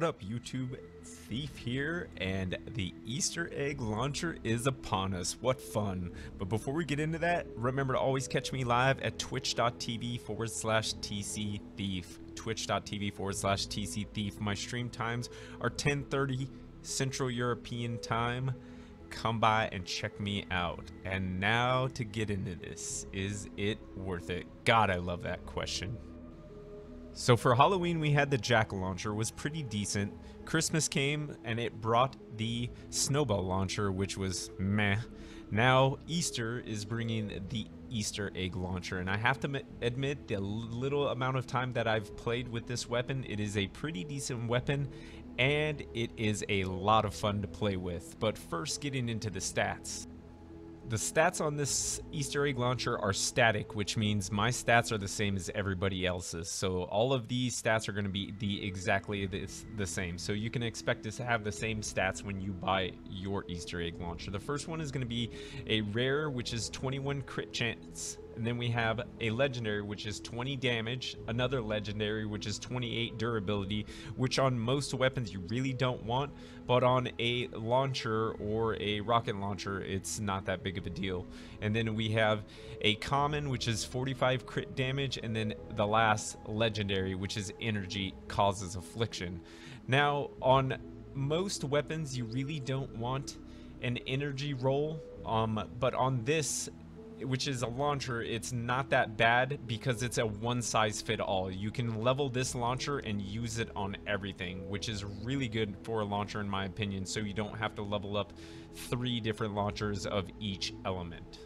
What up, YouTube? Thief here, and the Easter egg launcher is upon us. What fun. But before we get into that, remember to always catch me live at twitch.tv/TC Thief. Twitch.tv/TC Thief. My stream times are 10:30 Central European time. Come by and check me out. And now to get into this, is it worth it? God, I love that question. So for Halloween, we had the jack-o'-launcher, was pretty decent. Christmas came and it brought the snowball launcher, which was meh. Now Easter is bringing the Easter egg launcher, and I have to admit, the little amount of time that I've played with this weapon, it is a pretty decent weapon and it is a lot of fun to play with. But first, getting into the stats. The stats on this Easter egg launcher are static, which means my stats are the same as everybody else's. So all of these stats are going to be exactly the same. So you can expect to have the same stats when you buy your Easter egg launcher. The first one is going to be a rare, which is 21 crit chance. And then we have a legendary, which is 20 damage, another legendary, which is 28 durability, which on most weapons you really don't want, but on a launcher or a rocket launcher, it's not that big of a deal. And then we have a common, which is 45 crit damage, and then the last legendary, which is energy, causes affliction. Now, on most weapons, you really don't want an energy roll, but on this, which is a launcher, it's not that bad because it's a one-size-fit-all. You can level this launcher and use it on everything, which is really good for a launcher in my opinion, so you don't have to level up 3 different launchers of each element.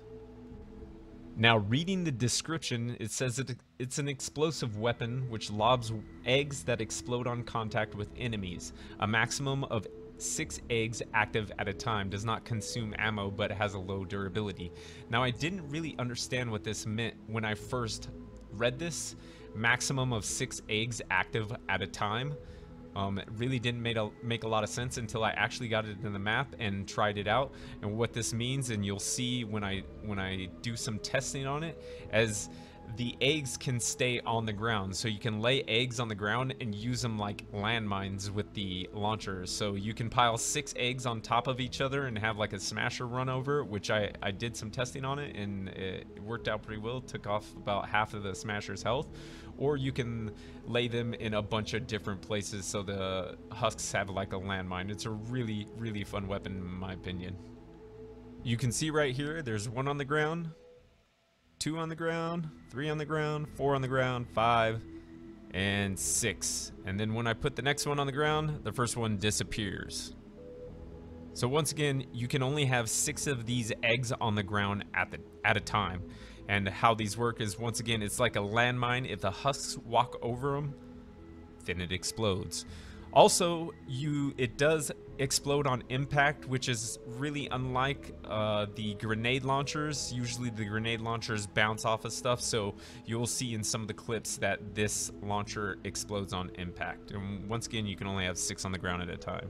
Now, reading the description, it says that it's an explosive weapon which lobs eggs that explode on contact with enemies. A maximum of 6 eggs active at a time, does not consume ammo, but has a low durability. Now, I didn't really understand what this meant when I first read this. Maximum of 6 eggs active at a time. It really didn't make a lot of sense until I actually got it in the map and tried it out. And what this means, and you'll see when I do some testing on it, as the eggs can stay on the ground, so you can lay eggs on the ground and use them like landmines with the launcher. So you can pile 6 eggs on top of each other and have like a smasher run over, which I did some testing on it and it worked out pretty well. Took off about half of the smasher's health. Or you can lay them in a bunch of different places so the husks have like a landmine. It's a really, really fun weapon in my opinion. You can see right here, there's 1 on the ground, 2 on the ground, 3 on the ground, 4 on the ground, 5, and 6. And then when I put the next one on the ground, the first one disappears. So once again, you can only have 6 of these eggs on the ground at a time. And how these work is, once again, it's like a landmine. If the husks walk over them, then it explodes. Also, it does explode on impact, which is really unlike the grenade launchers. Usually the grenade launchers bounce off of stuff, so you'll see in some of the clips that this launcher explodes on impact. And once again, you can only have 6 on the ground at a time.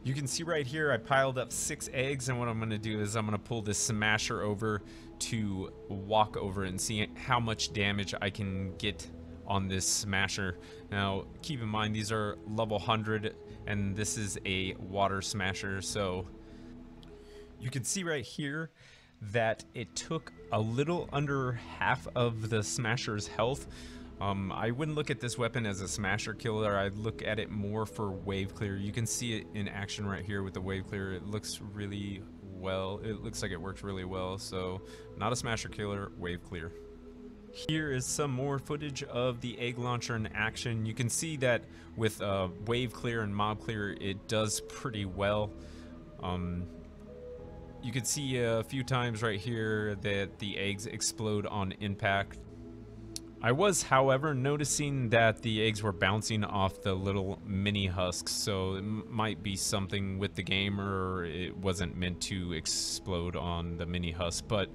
You can see right here I piled up 6 eggs, and what I'm going to do is I'm going to pull this smasher over to walk over and see how much damage I can get on this smasher. Now keep in mind, these are level 100 and this is a water smasher, so you can see right here that it took a little under half of the smasher's health. I wouldn't look at this weapon as a smasher killer. I'd look at it more for wave clear. You can see it in action right here with the wave clear. It looks really well. It looks like it works really well. So not a smasher killer, wave clear. Here is some more footage of the egg launcher in action. You can see that with wave clear and mob clear, it does pretty well. You can see a few times right here that the eggs explode on impact. I was, however, noticing that the eggs were bouncing off the little mini husks, so it might be something with the game, or it wasn't meant to explode on the mini husk. But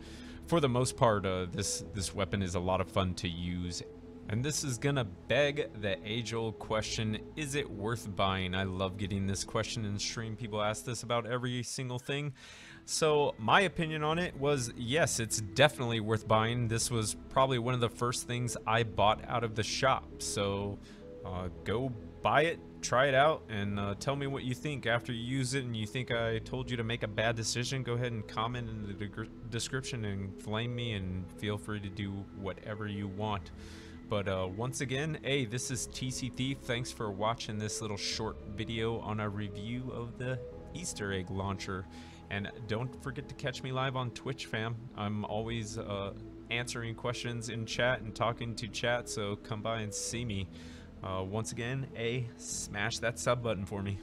for the most part, this weapon is a lot of fun to use. And this is gonna beg the age-old question, is it worth buying? I love getting this question in stream. People ask this about every single thing. So my opinion on it was, yes, it's definitely worth buying. This was probably one of the first things I bought out of the shop. So go buy it, try it out, and tell me what you think after you use it. And you think I told you to make a bad decision, go ahead and comment in the description and flame me, and feel free to do whatever you want. But once again, hey, this is TC Thief. Thanks for watching this little short video on a review of the Easter egg launcher. And don't forget to catch me live on Twitch, fam. I'm always answering questions in chat and talking to chat, so come by and see me. Once again, smash that sub button for me.